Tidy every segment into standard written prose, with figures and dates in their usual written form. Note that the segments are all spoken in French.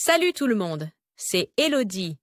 Salut tout le monde, c'est Elodie.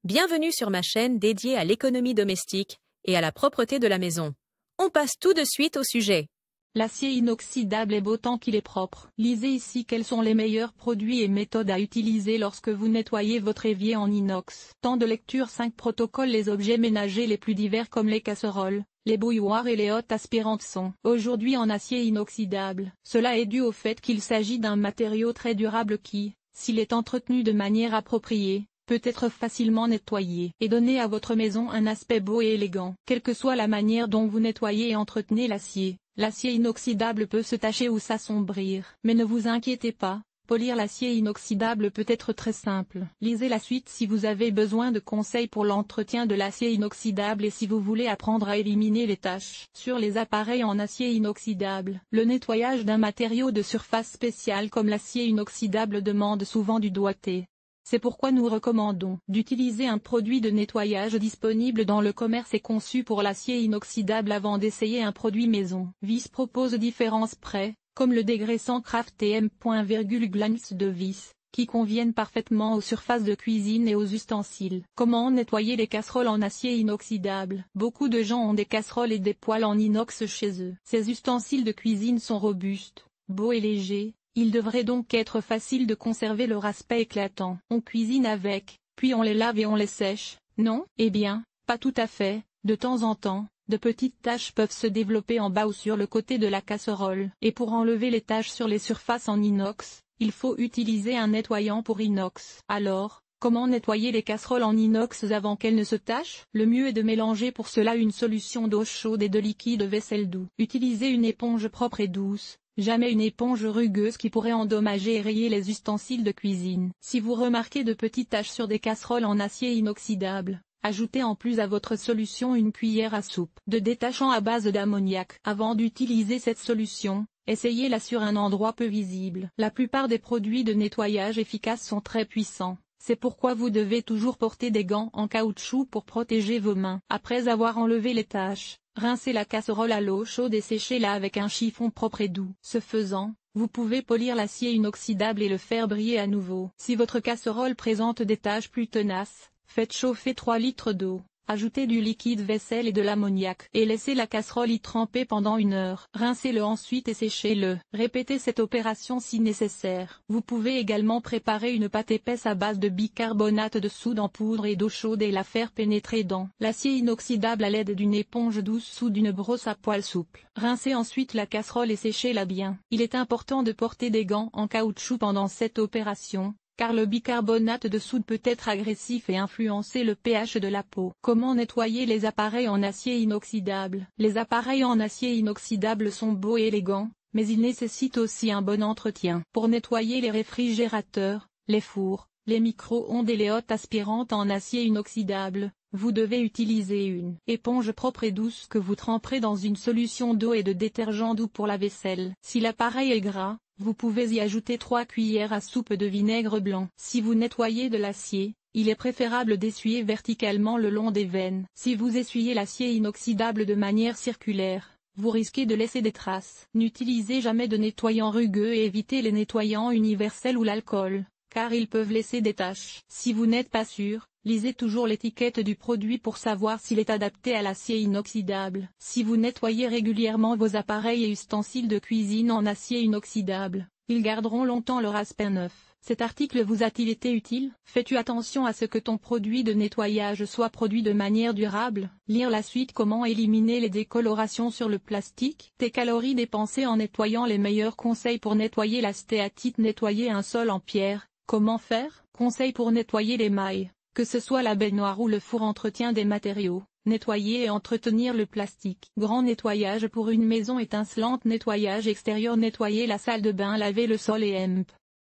Bienvenue sur ma chaîne dédiée à l'économie domestique et à la propreté de la maison. On passe tout de suite au sujet. L'acier inoxydable est beau tant qu'il est propre. Lisez ici quels sont les meilleurs produits et méthodes à utiliser lorsque vous nettoyez votre évier en inox. Temps de lecture 5 protocoles. Les objets ménagers les plus divers comme les casseroles, les bouilloires et les hottes aspirantes sont aujourd'hui en acier inoxydable. Cela est dû au fait qu'il s'agit d'un matériau très durable qui, s'il est entretenu de manière appropriée, peut être facilement nettoyé et donner à votre maison un aspect beau et élégant. Quelle que soit la manière dont vous nettoyez et entretenez l'acier, l'acier inoxydable peut se tacher ou s'assombrir. Mais ne vous inquiétez pas, polir l'acier inoxydable peut être très simple. Lisez la suite si vous avez besoin de conseils pour l'entretien de l'acier inoxydable et si vous voulez apprendre à éliminer les taches. Sur les appareils en acier inoxydable, le nettoyage d'un matériau de surface spécial comme l'acier inoxydable demande souvent du doigté. C'est pourquoi nous recommandons d'utiliser un produit de nettoyage disponible dans le commerce et conçu pour l'acier inoxydable avant d'essayer un produit maison. Vis propose différents sprays, comme le dégraissant Craft TM. Glance de vis, qui conviennent parfaitement aux surfaces de cuisine et aux ustensiles. Comment nettoyer les casseroles en acier inoxydable? Beaucoup de gens ont des casseroles et des poêles en inox chez eux. Ces ustensiles de cuisine sont robustes, beaux et légers. Il devrait donc être facile de conserver leur aspect éclatant. On cuisine avec, puis on les lave et on les sèche, non? Eh bien, pas tout à fait. De temps en temps, de petites taches peuvent se développer en bas ou sur le côté de la casserole. Et pour enlever les taches sur les surfaces en inox, il faut utiliser un nettoyant pour inox. Alors, comment nettoyer les casseroles en inox avant qu'elles ne se tachent? Le mieux est de mélanger pour cela une solution d'eau chaude et de liquide vaisselle doux. Utilisez une éponge propre et douce. Jamais une éponge rugueuse qui pourrait endommager et rayer les ustensiles de cuisine. Si vous remarquez de petites taches sur des casseroles en acier inoxydable, ajoutez en plus à votre solution une cuillère à soupe de détachant à base d'ammoniac. Avant d'utiliser cette solution, essayez-la sur un endroit peu visible. La plupart des produits de nettoyage efficaces sont très puissants. C'est pourquoi vous devez toujours porter des gants en caoutchouc pour protéger vos mains. Après avoir enlevé les taches, rincez la casserole à l'eau chaude et séchez-la avec un chiffon propre et doux. Ce faisant, vous pouvez polir l'acier inoxydable et le faire briller à nouveau. Si votre casserole présente des taches plus tenaces, faites chauffer 3 litres d'eau. Ajoutez du liquide vaisselle et de l'ammoniac et laissez la casserole y tremper pendant 1 heure. Rincez-le ensuite et séchez-le. Répétez cette opération si nécessaire. Vous pouvez également préparer une pâte épaisse à base de bicarbonate de soude en poudre et d'eau chaude et la faire pénétrer dans l'acier inoxydable à l'aide d'une éponge douce ou d'une brosse à poils souple. Rincez ensuite la casserole et séchez-la bien. Il est important de porter des gants en caoutchouc pendant cette opération, car le bicarbonate de soude peut être agressif et influencer le pH de la peau. Comment nettoyer les appareils en acier inoxydable? Les appareils en acier inoxydable sont beaux et élégants, mais ils nécessitent aussi un bon entretien. Pour nettoyer les réfrigérateurs, les fours, les micro-ondes et les hottes aspirantes en acier inoxydable, vous devez utiliser une éponge propre et douce que vous tremperez dans une solution d'eau et de détergent doux pour la vaisselle. Si l'appareil est gras, vous pouvez y ajouter 3 cuillères à soupe de vinaigre blanc. Si vous nettoyez de l'acier, il est préférable d'essuyer verticalement le long des veines. Si vous essuyez l'acier inoxydable de manière circulaire, vous risquez de laisser des traces. N'utilisez jamais de nettoyant rugueux et évitez les nettoyants universels ou l'alcool, car ils peuvent laisser des taches. Si vous n'êtes pas sûr, lisez toujours l'étiquette du produit pour savoir s'il est adapté à l'acier inoxydable. Si vous nettoyez régulièrement vos appareils et ustensiles de cuisine en acier inoxydable, ils garderont longtemps leur aspect neuf. Cet article vous a-t-il été utile? Fais-tu attention à ce que ton produit de nettoyage soit produit de manière durable? Lire la suite. Comment éliminer les décolorations sur le plastique? Tes calories dépensées en nettoyant. Les meilleurs conseils pour nettoyer la stéatite. Nettoyer un sol en pierre. Comment faire? Conseils pour nettoyer les mailles. Que ce soit la baignoire ou le four. Entretien des matériaux. Nettoyer et entretenir le plastique. Grand nettoyage pour une maison étincelante. Nettoyage extérieur. Nettoyer la salle de bain. Laver le sol et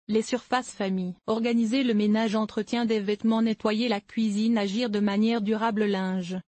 les surfaces famille. Organiser le ménage. Entretien des vêtements. Nettoyer la cuisine. Agir de manière durable. Linge.